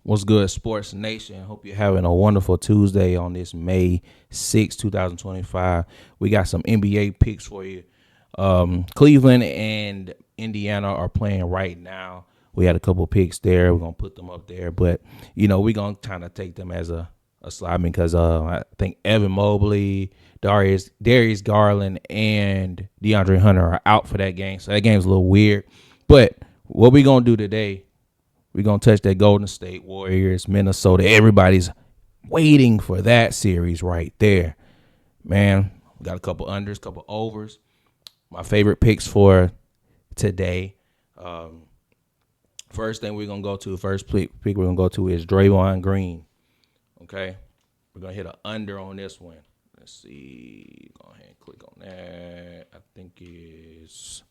What's good, Sports Nation? Hope you're having a wonderful Tuesday on this May 6, 2025. We got some NBA picks for you. Cleveland and Indiana are playing right now. We had a couple picks there. We're going to put them up there. But, we're going to kind of take them as a slide because I think Evan Mobley, Darius Garland, and DeAndre Hunter are out for that game. So that game's a little weird. But what we going to do today, we're going to touch that Golden State Warriors, Minnesota. Everybody's waiting for that series right there. Man, we got a couple unders, couple overs. My favorite picks for today. First thing we're going to go to, first pick we're going to go to is Draymond Green. Okay? We're going to hit an under on this one. Let's see. Go ahead and click on that. I think it's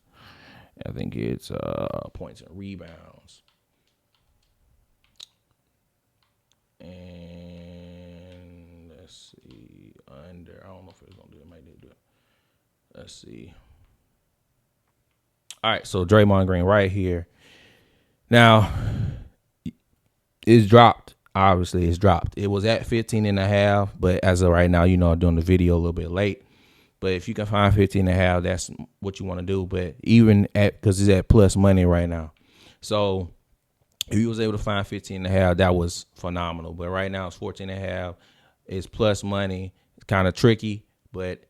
points and rebounds. And let's see, under. I don't know if it's gonna do it. Might do it. Let's see. All right, so Draymond Green right here. Now, it's dropped. Obviously, it's dropped. It was at 15.5, but as of right now, I'm doing the video a little bit late. But if you can find 15.5, that's what you want to do. But even because it's at plus money right now, so if you was able to find 15.5, that was phenomenal. But right now it's 14.5. It's plus money. It's kind of tricky, but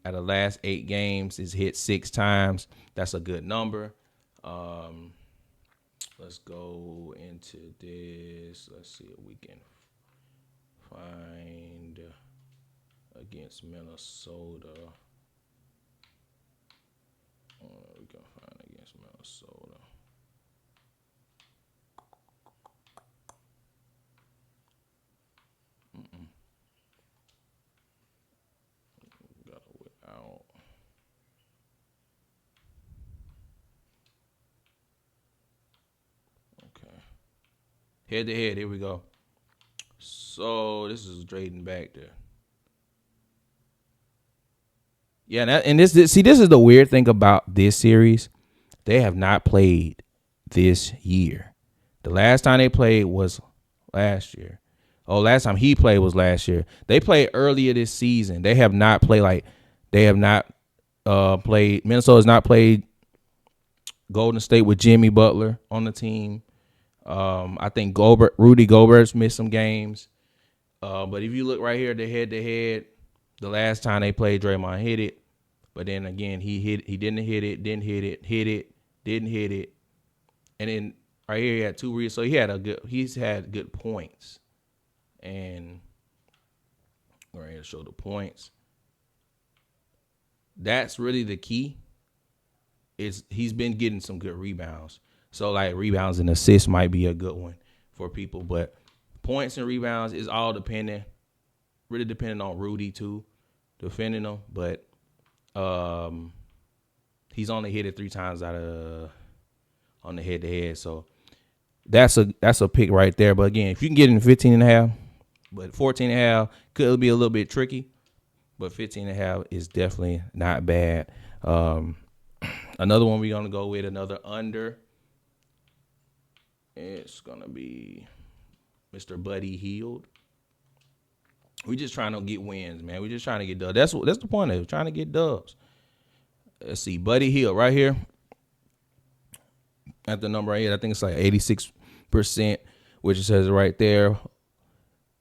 at the last 8 games, it's hit 6 times. That's a good number. Let's go into this. Let's see if we can find against Minnesota. We can find against Minnesota. Got it without. Okay. Head to head. Here we go. So this is Drayden back there. Yeah, this is the weird thing about this series. They have not played this year. The last time they played was last year. Oh, last time he played was last year. They played earlier this season. They have not played played. Minnesota has not played Golden State with Jimmy Butler on the team. I think Rudy Gobert's missed some games. But if you look right here, the head to head, the last time they played, Draymond hit it. But then again, he didn't hit it, didn't hit it, hit it, didn't hit it. And then right here he had 2 reads. So he's had good points. And we're going to show the points. That's really the key. He's been getting some good rebounds. So like rebounds and assists might be a good one for people, but points and rebounds is all really depending on Rudy too, defending him. But he's only hit it 3 times out of on the head to head. So that's a pick right there. But again, if you can get in 15.5, but 14.5 could be a little bit tricky. But 15.5 is definitely not bad. Another one we're gonna go with another under. It's gonna be Mr. Buddy Hield. We just trying to get wins, man. We just trying to get dubs. That's the point of it. Trying to get dubs. Let's see, Buddy Hield right here at the number 8. I think it's like 86%, which it says right there.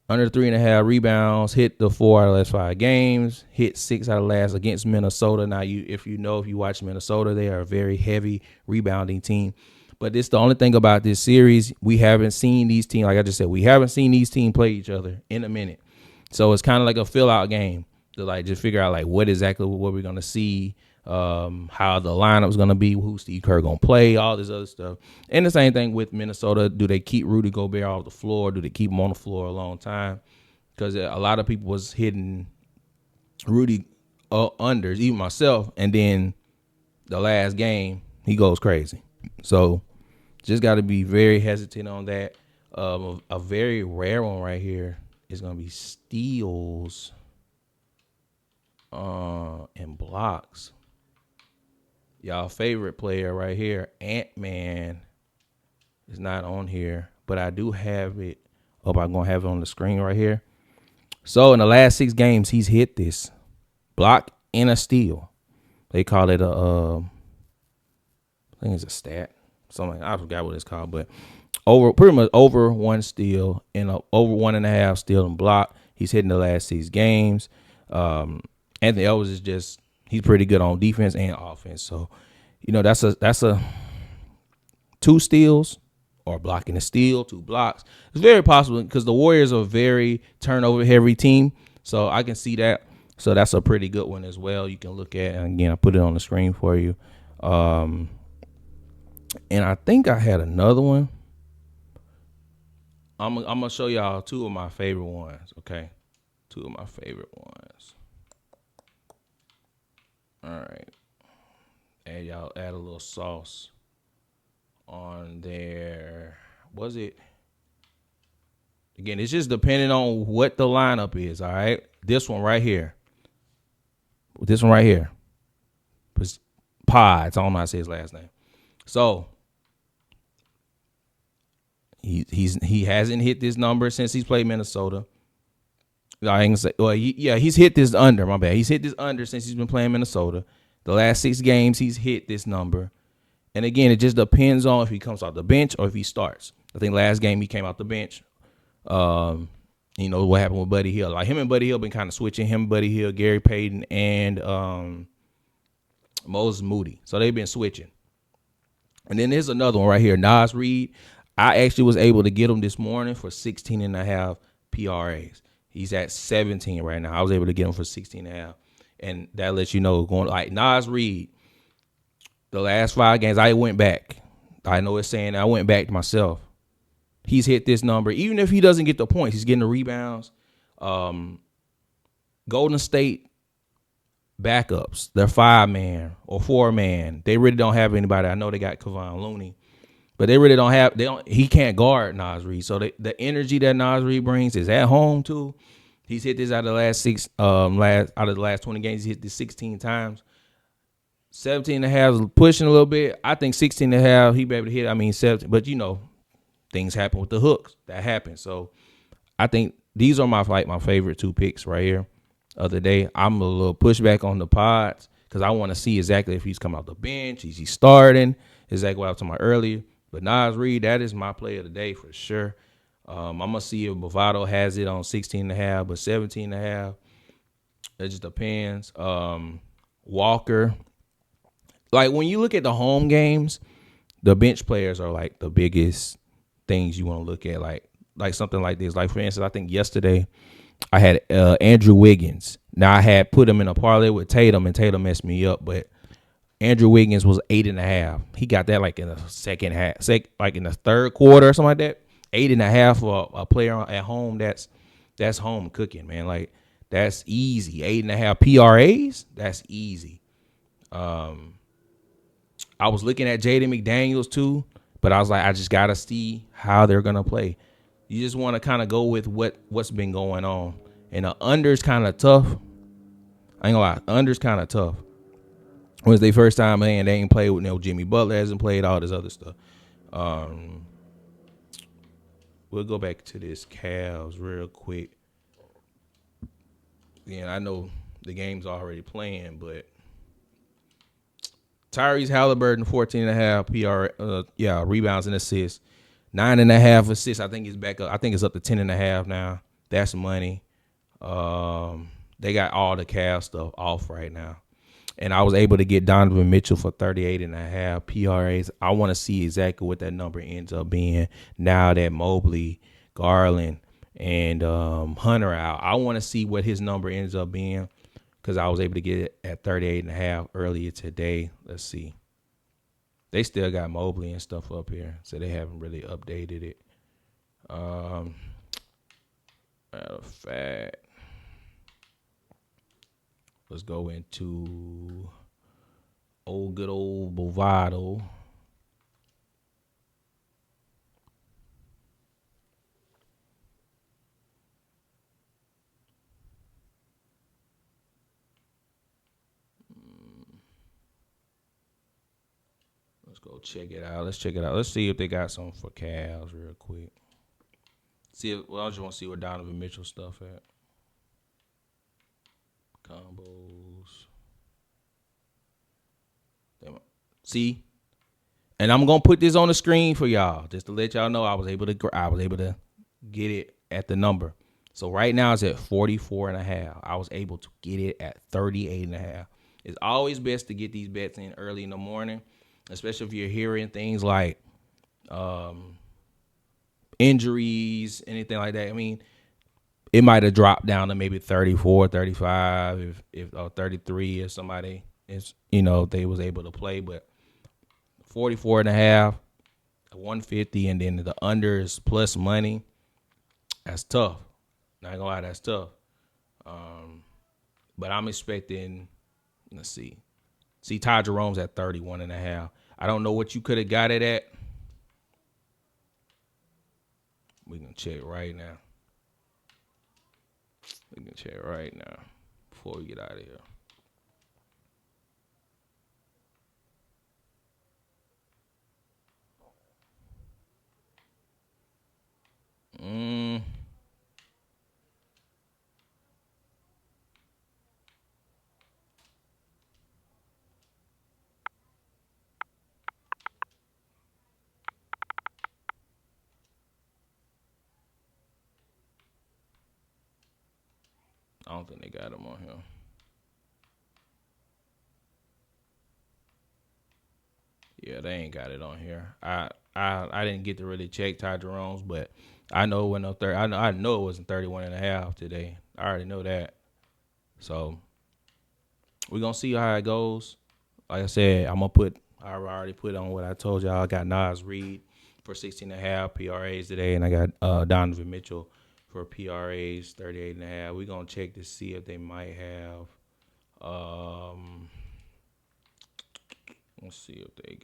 Under 3.5 rebounds, hit the 4 out of the last 5 games, hit 6 out of the last against Minnesota. Now, if you watch Minnesota, they are a very heavy rebounding team. But it's the only thing about this series. We haven't seen these teams, like I just said, we haven't seen these teams play each other in a minute. So it's kind of like a fill-out game to like just figure out like what we're going to see, how the lineup's going to be, who Steve Kerr going to play, all this other stuff. And the same thing with Minnesota. Do they keep Rudy Gobert off the floor? Do they keep him on the floor a long time? Because a lot of people was hitting Rudy unders, even myself. And then the last game, he goes crazy. So just got to be very hesitant on that. A very rare one right here is going to be steals and blocks. Y'all favorite player right here, Ant-Man, is not on here, but I do have it. Hope I'm gonna have it on the screen right here. So in the last 6 games, he's hit this block and a steal. They call it I think it's a stat. Something I forgot what it's called, but pretty much over one steal and over 1.5 steal and block. He's hitting the last 6 games. Anthony Edwards is just he's pretty good on defense and offense. So, that's a 2 steals or blocking a steal, 2 blocks. It's very possible because the Warriors are a very turnover heavy team. So I can see that. So that's a pretty good one as well. You can look at, and again, I put it on the screen for you. And I think I had another one. I'm gonna show y'all 2 of my favorite ones. Okay, 2 of my favorite ones. All right, and y'all add a little sauce on there. Was it? Again, it's just depending on what the lineup is. All right, this one right here. Pods. I don't know how to say his last name. So he hasn't hit this number since he's played Minnesota. I ain't gonna say. Well, he's hit this under. My bad. He's hit this under since he's been playing Minnesota. The last 6 games, he's hit this number. And again, it just depends on if he comes off the bench or if he starts. I think last game he came off the bench. What happened with Buddy Hill? Like him and Buddy Hill been kind of switching. Him, Buddy Hill, Gary Payton, and Moses Moody. So they've been switching. And then there's another one right here, Nas Reed. I actually was able to get him this morning for 16.5 PRAs. He's at 17 right now. I was able to get him for 16.5. And that lets you know going like Nas Reed, the last 5 games, I went back. I know it's saying I went back to myself. He's hit this number. Even if he doesn't get the points, he's getting the rebounds. Golden State backups, they're 5-man or 4-man. They really don't have anybody. I know they got Kevon Looney, but they really don't have. He can't guard Nas Reed. So the energy that Nas Reed brings is at home too. He's hit this out of the last 6. Out of the last 20 games, he hit this 16 times. 17.5 is pushing a little bit. I think 16.5 he be able to hit. I mean 17, but things happen with the hooks. That happens. So I think these are my favorite 2 picks right here of the day. I'm a little pushback on the pods because I want to see exactly if he's coming off the bench, is he starting, exactly what I was talking about earlier. But Nas Reed, that is my play of the day for sure. I'm gonna see if Bovado has it on 16.5, but 17.5. It just depends. Walker. Like when you look at the home games, the bench players are like the biggest things you want to look at. Like something like this. Like for instance, I think yesterday I had Andrew Wiggins. Now I had put him in a parlay with Tatum, and Tatum messed me up. But Andrew Wiggins was 8.5. He got that like in the second half, like in the third quarter or something like that. 8.5 for a player at home. That's home cooking, man. Like that's easy. 8.5 PRAs. That's easy. I was looking at Jaden McDaniels too, but I was like, I just gotta see how they're gonna play. You just want to kind of go with what's been going on, and the under's kind of tough. I ain't gonna lie, under's kind of tough. When it's their first time playing, they ain't played with Jimmy Butler hasn't played all this other stuff. We'll go back to this Cavs real quick. Yeah, I know the game's already playing, but Tyrese Halliburton, 14.5 rebounds and assists, 9.5 assists. I think he's back up. I think it's up to 10.5 now. That's money. They got all the Cavs stuff off right now. And I was able to get Donovan Mitchell for 38.5 PRAs. I want to see exactly what that number ends up being now that Mobley, Garland, and Hunter out. I want to see what his number ends up being because I was able to get it at 38.5 earlier today. Let's see. They still got Mobley and stuff up here, so they haven't really updated it. Matter of fact, let's go into good old Bovado. Let's go check it out. Let's check it out. Let's see if they got something for Cavs real quick. See if, well, I just want to see where Donovan Mitchell stuff at. Combos. See, and I'm gonna put this on the screen for y'all just to let y'all know I was able to get it at the number. So right now it's at 44.5. I was able to get it at 38.5. It's always best to get these bets in early in the morning, especially if you're hearing things like injuries, anything like that. I mean, it might have dropped down to maybe 34, 35, if 33 if somebody is, they was able to play, but 44.5, 150, and then the under is plus money. That's tough. Not gonna lie, that's tough. But I'm expecting, let's see. See, Ty Jerome's at 31.5. I don't know what you could have got it at. We can check right now. Before we get out of here. I don't think they got him on here. Yeah, they ain't got it on here. I didn't get to really check Ty Jerome's, but I know when I know it wasn't 31.5 today. I already know that. So we're gonna see how it goes. Like I said, I already put on what I told y'all. I got Nas Reed for 16.5 PRAs today, and I got Donovan Mitchell for PRAs 38.5. We're gonna check to see if they might have let's see if they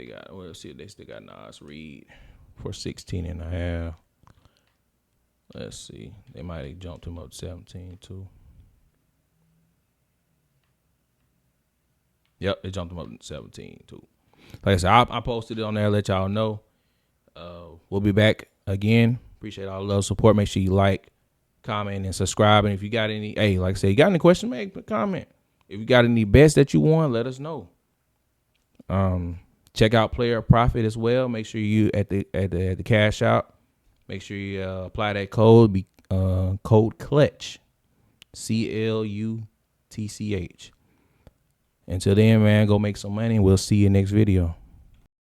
got we'll see if they still got Nas Reed for 16.5. Let's see. They might have jumped him up to 17 too. Yep, they jumped him up to 17 too. Like I said, I posted it on there, let y'all know. We'll be back again. Appreciate all the love, support. Make sure you like, comment, and subscribe. And if you got any, like I said, you got any questions, make a comment. If you got any bets that you want, let us know. Check out Player Profit as well. Make sure you at the cash out. Make sure you apply that code. Be code CLUTCH, CLUTCH. Until then, man, go make some money. We'll see you next video.